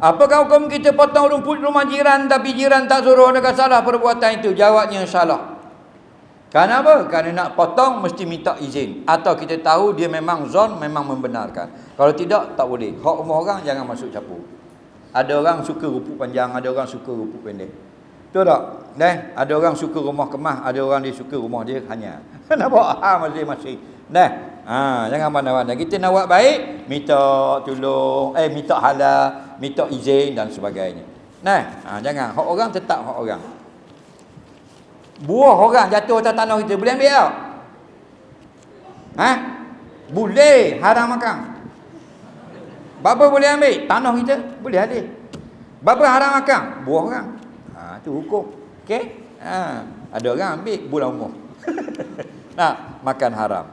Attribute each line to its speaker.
Speaker 1: Apakah hukum kita potong rumput rumah jiran tapi jiran tak suruh? Adakah salah perbuatan itu? Jawabnya salah. Kenapa? Kerana nak potong mesti minta izin. Atau kita tahu dia memang zon, memang membenarkan. Kalau tidak, tak boleh. Hak rumah orang jangan masuk campur. Ada orang suka rumput panjang, ada orang suka rumput pendek. Betul tak? Ada orang suka rumah kemah, ada orang dia suka rumah dia hanya. Nampak? Masing-masing. Jangan pandai-pandai. Kita nak buat baik, minta tolong, minta halal, minta izin dan sebagainya. Jangan. Hak orang tetap hak orang. Buah orang jatuh atas tanah kita, boleh ambil tak? Boleh, haram makan. Bapa boleh ambil tanah kita? Boleh ada. Bapa haram makan? Buah orang. Itu hukum. Okey? Ada orang ambil bulan umur. Makan haram.